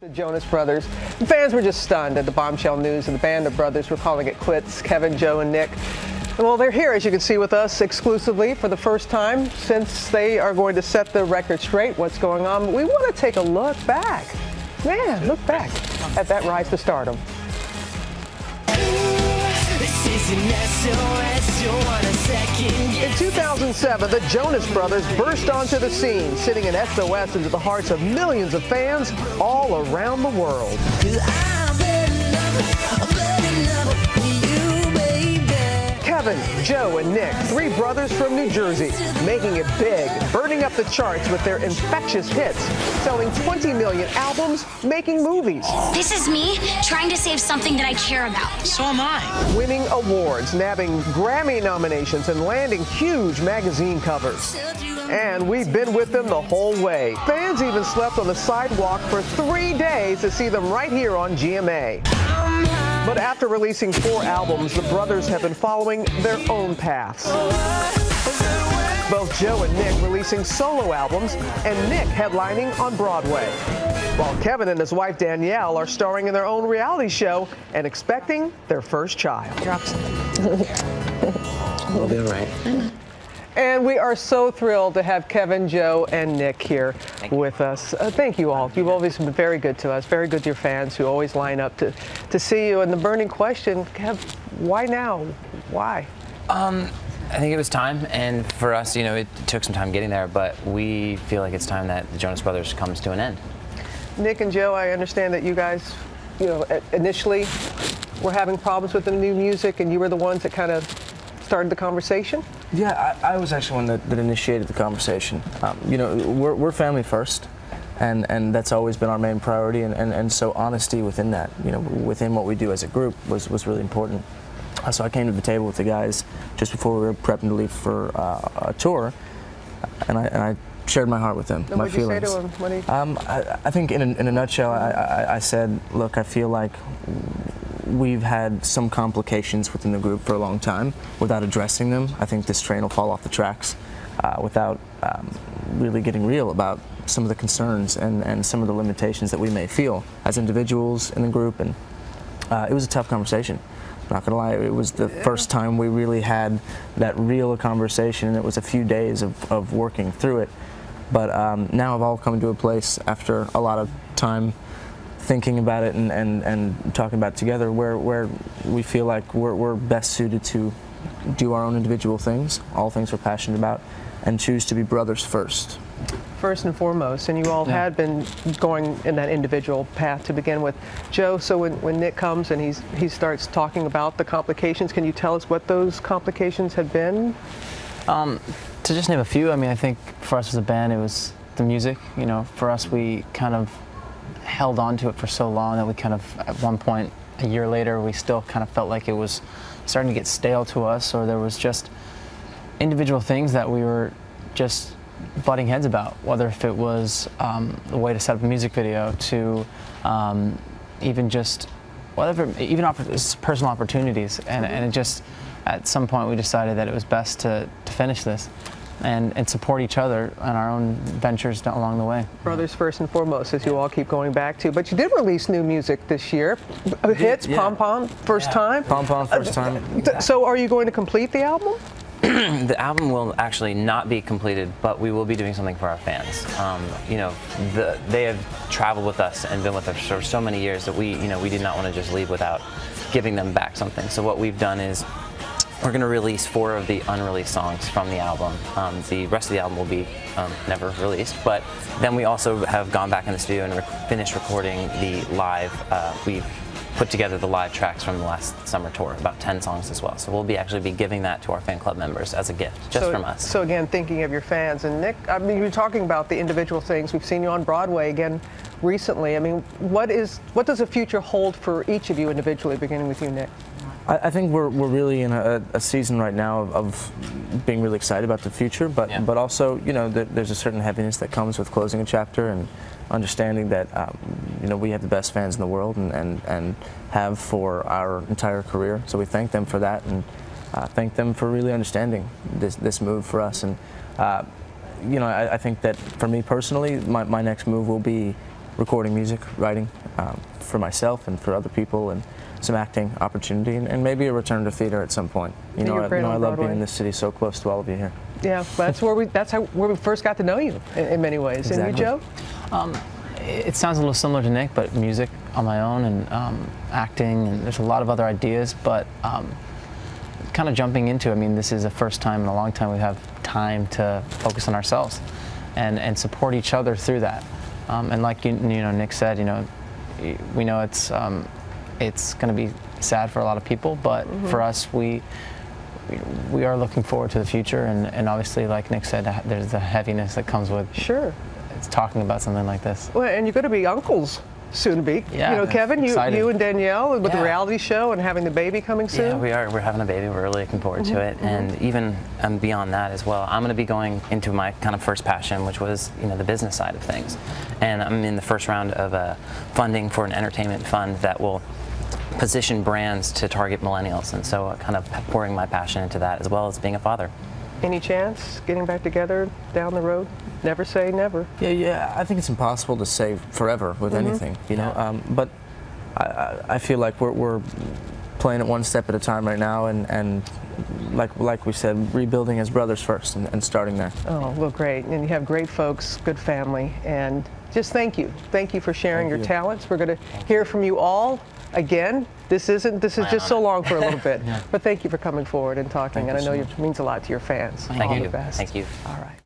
The Jonas Brothers. Fans were just stunned at the bombshell news of the band of brothers were calling it quits, Kevin, Joe, and Nick. Well, they're here, as you can see, with us exclusively for the first time since they are going to set the record straight, what's going on. We want to take a look back. Man, look back at that rise to stardom. In 2007, the Jonas Brothers burst onto the scene, sending an SOS into the hearts of millions of fans all around the world. Kevin, Joe, and Nick, three brothers from New Jersey, making it big, burning up the charts with their infectious hits, selling 20 million albums, making movies. This is me trying to save something that I care about. So am I. Winning awards, nabbing Grammy nominations, and landing huge magazine covers. And we've been with them the whole way. Fans even slept on the sidewalk for 3 days to see them right here on GMA. But after releasing 4 albums, the brothers have been following their own paths. Both Joe and Nick releasing solo albums, and Nick headlining on Broadway. While Kevin and his wife Danielle are starring in their own reality show and expecting their first child. Drop something. We'll be all right. And we are so thrilled to have Kevin, Joe, and Nick here with us. Thank you all. You've always been very good to us, very good to your fans who always line up to see you. And the burning question, Kev, why now? Why? I think it was time, and for us, you know, it took some time getting there, but we feel like it's time that the Jonas Brothers comes to an end. Nick and Joe, I understand that you guys, you know, initially were having problems with the new music, and you were the ones that kind of started the conversation? Yeah, I was actually one that initiated the conversation. You know, we're family first, and that's always been our main priority, and so honesty within that, you know, within what we do as a group was really important. So I came to the table with the guys just before we were prepping to leave for a tour, and I shared my heart with them, my feelings. What did you say to him? I think in a nutshell, I said, look, I feel like we've had some complications within the group for a long time without addressing them. I think this train will fall off the tracks without really getting real about some of the concerns and some of the limitations that we may feel as individuals in the group. And it was a tough conversation. I'm not gonna lie, it was the first time we really had that real conversation, and it was a few days of working through it. But now I've all come to a place after a lot of time thinking about it and talking about it together where we feel like we're best suited to do our own individual things, all things we're passionate about, and choose to be brothers first. First and foremost, and you all had been going in that individual path to begin with. Joe, so when Nick comes and he starts talking about the complications, can you tell us what those complications had been? To just name a few, I mean, I think for us as a band, it was the music. You know, for us, we kind of held on to it for so long that we kind of, at one point, a year later, we still kind of felt like it was starting to get stale to us, or there was just individual things that we were just butting heads about, whether if it was the way to set up a music video, to even just personal opportunities, and it just, at some point we decided that it was best to finish this and support each other on our own ventures along the way. Brothers first and foremost, as you all keep going back to. But you did release new music this year. Hits, Pom Pom, first time. Pom Pom, first time. So are you going to complete the album? The album will actually not be completed, but we will be doing something for our fans. You know, they have traveled with us and been with us for so many years that we did not want to just leave without giving them back something. So what we've done is we're going to release 4 of the unreleased songs from the album. The rest of the album will be never released, but then we also have gone back in the studio and finished recording the live. We've put together the live tracks from the last summer tour, about 10 songs as well. So we'll actually be giving that to our fan club members as a gift, just from us. So again, thinking of your fans. And Nick, I mean, you're talking about the individual things. We've seen you on Broadway again recently. I mean, what does the future hold for each of you individually, beginning with you, Nick? I think we're really in a season right now of being really excited about the future, but also, you know, there's a certain heaviness that comes with closing a chapter and understanding that you know, we have the best fans in the world and have for our entire career. So we thank them for that, and thank them for really understanding this move for us. And you know, I think that for me personally, my next move will be recording music, writing for myself and for other people, and some acting opportunity, and maybe a return to theater at some point. You know, I love being in this city, so close to all of you here. Yeah, that's where we first got to know you in many ways. Exactly. And you, Joe? It sounds a little similar to Nick, but music on my own, and acting, and there's a lot of other ideas, but kind of jumping into, I mean, this is the first time in a long time we have time to focus on ourselves and support each other through that. And like you know, Nick said, you know, we know it's going to be sad for a lot of people, but for us, we are looking forward to the future, and obviously, like Nick said, there's the heaviness that comes with talking about something like this. Well, and you're going to be uncles soon to be. Yeah, you know, Kevin, you and Danielle with the reality show and having the baby coming soon. Yeah, we are. We're having a baby. We're really looking forward to it, and even beyond that as well. I'm going to be going into my kind of first passion, which was, you know, the business side of things, and I'm in the first round of funding for an entertainment fund that will position brands to target millennials, and so kind of pouring my passion into that, as well as being a father. Any chance getting back together down the road? Never say never. Yeah. I think it's impossible to say forever with anything, you know. But I feel like we're playing it one step at a time right now, and like we said, rebuilding as brothers first, and starting there. Oh, well, great. And you have great folks, good family, and just thank you. Thank you for sharing your talents. We're going to hear from you all again. This is just so long for a little bit. But thank you for coming forward and talking. And I know it means a lot to your fans. Thank you. All the best. Thank you. All right.